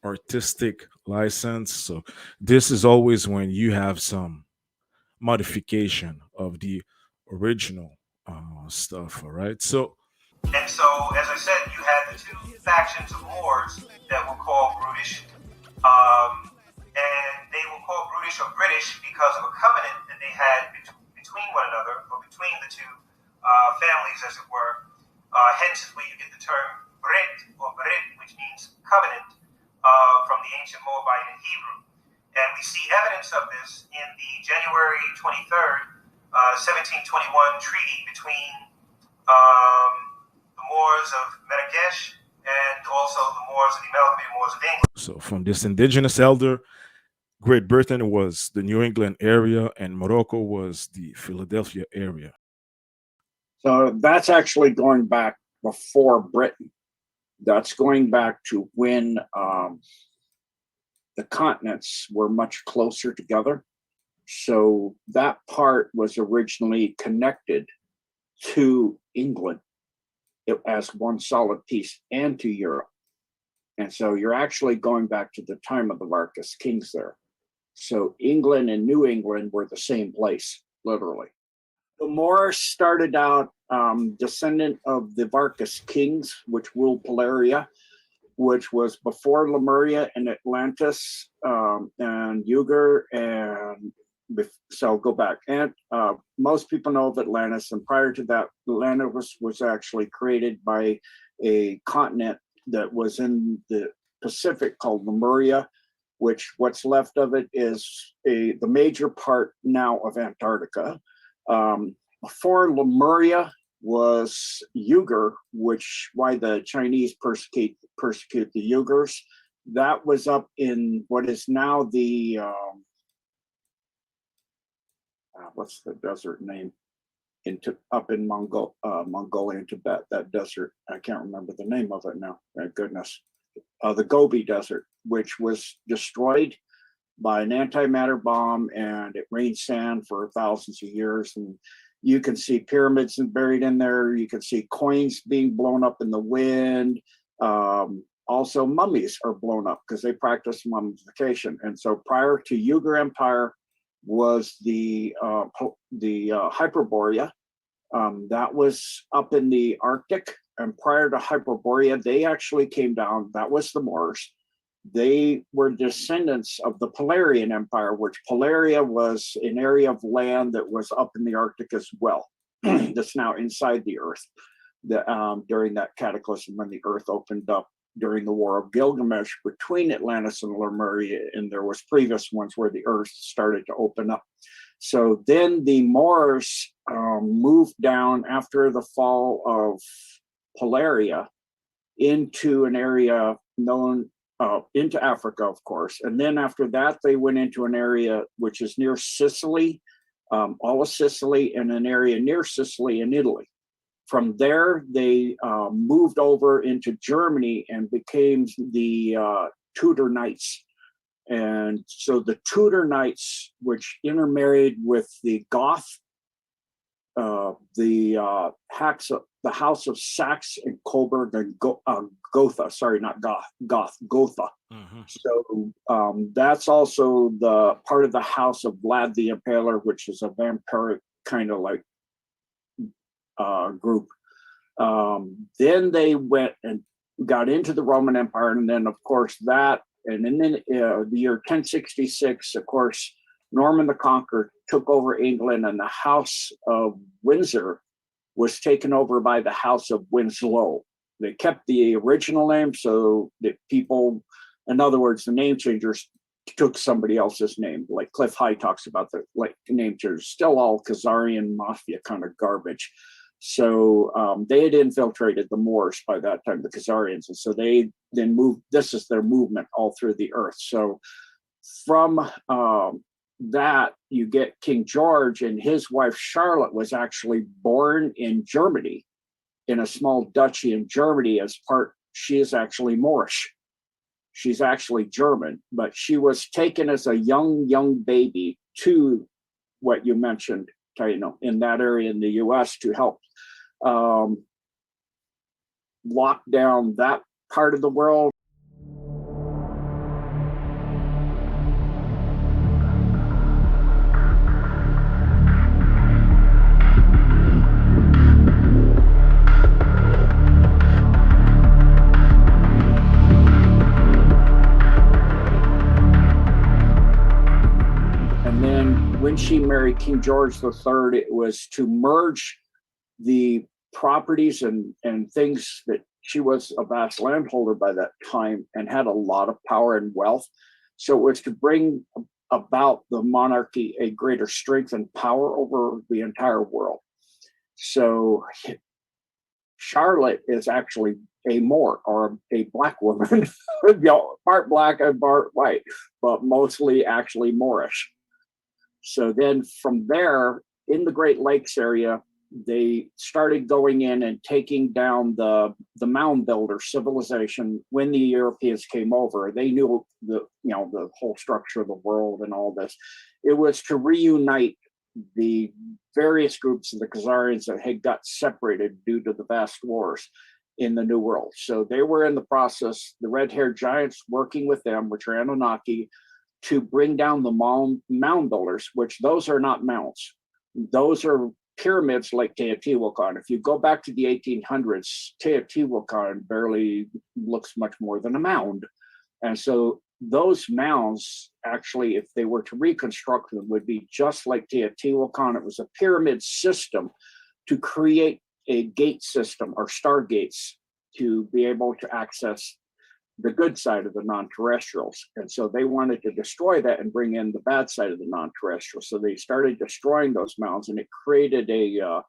artistic license. So this is always when you have some modification of the original stuff. All right. So And so, as I said, you had the two factions of Moors that were called British, and they were called British or British because of a covenant that they had between one another, or between the two families, as it were. Hence, is where you get the term Brit or Brit, which means covenant, from the ancient Moabite and Hebrew. And we see evidence of this in the January 23rd, 1721 treaty between um, the Moors of Marrakesh and also the Moors of the amalgamated Moors of England. so from this indigenous elder, Great Britain was the New England area, and Morocco was the Philadelphia area. So that's actually going back before Britain. That's going back to when the continents were much closer together. So that part was originally connected to England as one solid piece and to Europe. And so you're actually going back to the time of the Vargas kings there. So England and New England were the same place, literally. The Moors started out descendant of the Vargas kings, which ruled Paleria, which was before Lemuria and Atlantis and Ugar. And so go back. And most people know of Atlantis. And prior to that, Atlantis was actually created by a continent that was in the Pacific called Lemuria, which what's left of it is the major part now of Antarctica. Before Lemuria was Ugar, which why the Chinese persecute the Uyghurs. That was up in what is now the what's the desert name? Up in Mongolia and Tibet. That desert, I can't remember the name of it now. Thank goodness. The Gobi Desert, which was destroyed by an antimatter bomb, and it rained sand for thousands of years. And you can see pyramids buried in there. You can see coins being blown up in the wind. Also, mummies are blown up because they practice mummification. And so, prior to Ugar Empire, was the Hyperborea. That was up in the Arctic. And prior to Hyperborea, they actually came down. That was the Moors. They were descendants of the Polarian Empire, which Polaria was an area of land that was up in the Arctic as well. That's now inside the Earth. During that cataclysm, when the Earth opened up during the War of Gilgamesh between Atlantis and Lemuria, and there was previous ones where the Earth started to open up. So then the Moors moved down after the fall of Polaria into an area known into Africa, of course. And then after that, they went into an area which is near Sicily, all of Sicily, and an area near Sicily in Italy. From there, they moved over into Germany and became the Tudor Knights. And so the Tudor Knights, which intermarried with the Goth, the House of Saxe and Coburg and Gotha. Sorry, not Goth, Gotha. Mm-hmm. So that's also the part of the House of Vlad the Impaler, which is a vampiric kind of like group. Then they went and got into the Roman Empire, and then of course that, and then the year 1066, of course, Norman the Conqueror took over England, and the House of Windsor was taken over by the House of Winslow. They kept the original name, so that people, in other words, the name changers took somebody else's name. Like Cliff High talks about the name changers, still all Khazarian mafia kind of garbage. So they had infiltrated the Moors by that time, the Khazarians, and so they then moved. This is their movement all through the earth. So from that, you get King George, and his wife Charlotte was actually born in Germany, in a small duchy in Germany. She is actually Moorish. She's actually German, but she was taken as a young baby to what you mentioned, Taino, in that area in the U.S. to help lock down that part of the world. when she married King George III, it was to merge the properties and things that she was a vast landholder by that time and had a lot of power and wealth. So it was to bring about the monarchy a greater strength and power over the entire world. So Charlotte is actually a Moor or a black woman, part black and part white, but mostly actually Moorish. So then from there, in the Great Lakes area, they started going in and taking down the mound builder civilization. When the Europeans came over, they knew the whole structure of the world and all this. It was to reunite the various groups of the Khazarians that had got separated due to the vast wars in the New World. So they were in the process, the red-haired giants working with them, which are Anunnaki, to bring down the mound builders, which those are not mounds. Those are pyramids like Teotihuacan. If you go back to the 1800s, Teotihuacan barely looks much more than a mound. And so those mounds, actually, if they were to reconstruct them, would be just like Teotihuacan. It was a pyramid system to create a gate system or stargates to be able to access the good side of the non-terrestrials. And so they wanted to destroy that and bring in the bad side of the non-terrestrials. So they started destroying those mounds, and it created a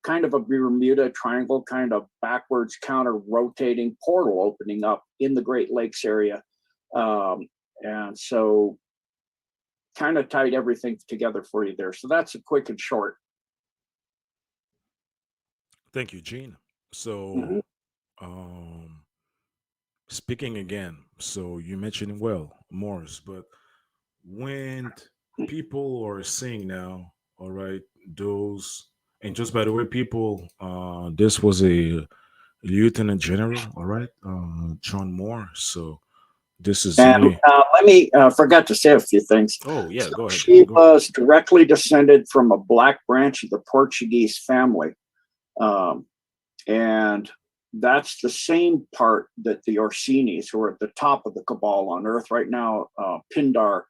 kind of a Bermuda Triangle, kind of backwards counter rotating portal opening up in the Great Lakes area. And so kind of tied everything together for you there. So that's a quick and short. Thank you, Gene. So, Mhm. speaking again, so you mentioned well Morse, but when people are saying now, all right, those, and just by the way, people, this was a lieutenant general, all right, John Moore. So this is And only. let me forgot to say a few things. Oh yeah, So go ahead, she go ahead. was directly descended from a black branch of the Portuguese family. Um, and that's the same part that the Orsini's, who are at the top of the cabal on Earth right now, Pindar,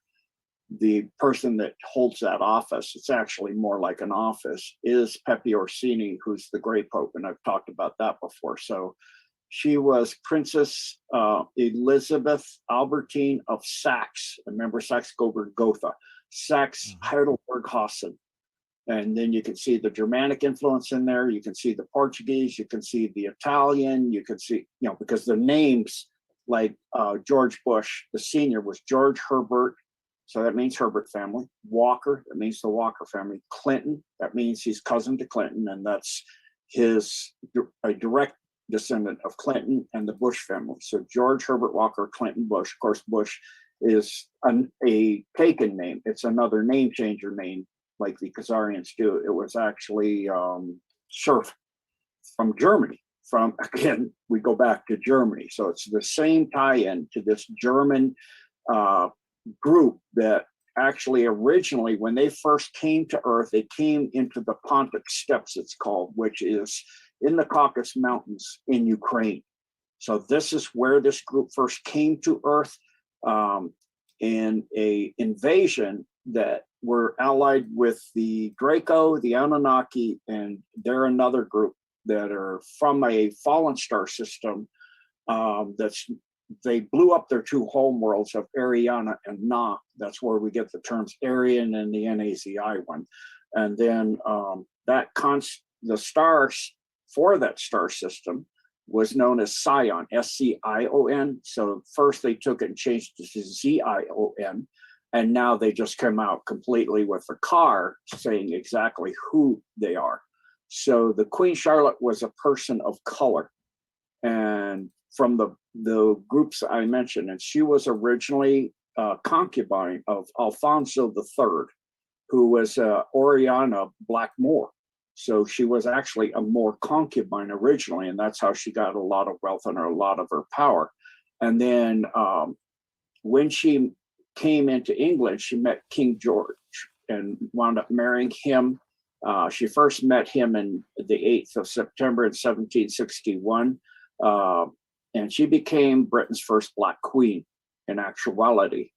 the person that holds that office, it's actually more like an office, is Pepe Orsini, who's the Grey Pope. And I've talked about that before. So she was Princess Elizabeth Albertine of Saxe. Remember Saxe-Coburg-Gotha, Mhm. Saxe-Heidelberg-Hassen. And then you can see the Germanic influence in there. You can see the Portuguese. You can see the Italian. You can see, because the names like George Bush, the senior, was George Herbert. So that means Herbert family. Walker, that means the Walker family. Clinton, that means he's cousin to Clinton. And that's a direct descendant of Clinton and the Bush family. So George Herbert Walker, Clinton, Bush. Of course, Bush is a taken name. It's another name changer name like the Khazarians do. It was actually serf from Germany. Again, we go back to Germany. So it's the same tie-in to this German group that actually originally, when they first came to Earth, they came into the Pontic Steppes, it's called, which is in the Caucasus Mountains in Ukraine. So this is where this group first came to Earth in a invasion that were allied with the Draco, the Anunnaki, and they're another group that are from a fallen star system they blew up their two home worlds of Ariana and Na. That's where we get the terms Aryan and the Nazi one. And then the stars for that star system was known as Scion, S-C-I-O-N. So first they took it and changed it to Z-I-O-N. And now they just come out completely with a car saying exactly who they are. So the Queen Charlotte was a person of color. And from the groups I mentioned, and she was originally a concubine of Alfonso III, who was Oriana Black Moor. So she was actually a Moor concubine originally, and that's how she got a lot of wealth and a lot of her power. And then when she came into England, she met King George and wound up marrying him. She first met him in the 8th of September in 1761. And she became Britain's first Black queen in actuality.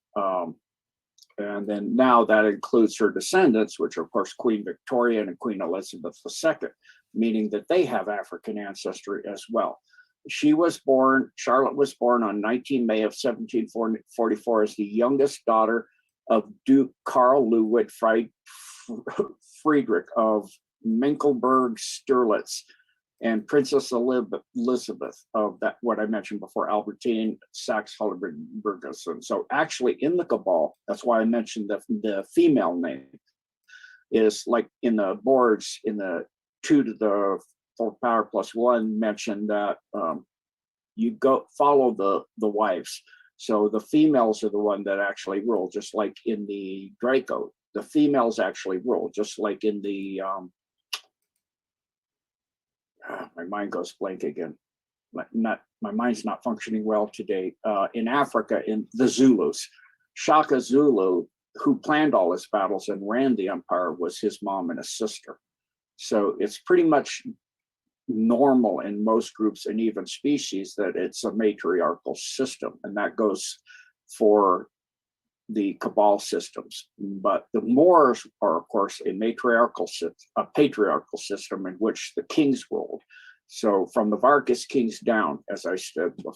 And then now that includes her descendants, which are, of course, Queen Victoria and Queen Elizabeth II, meaning that they have African ancestry as well. Charlotte was born on 19 May of 1744 as the youngest daughter of Duke Karl Ludwig Friedrich of Mecklenburg-Strelitz and Princess Elizabeth of that, what I mentioned before, Albertine Saxe-Hollenberg-Burgensen. So actually in the Cabal, that's why I mentioned the female name, is like in the boards in the 2 to the 4th power plus 1 mentioned that you go follow the wives. So the females are the one that actually rule, just like in the Draco. The females actually rule, just like in the my mind goes blank again. My mind's not functioning well today. In Africa, in the Zulus, Shaka Zulu, who planned all his battles and ran the empire, was his mom and his sister. So it's pretty much normal in most groups and even species that it's a matriarchal system, and that goes for the Cabal systems. But the Moors are, of course, a patriarchal system in which the kings ruled. So from the Vargas kings down, as I said before.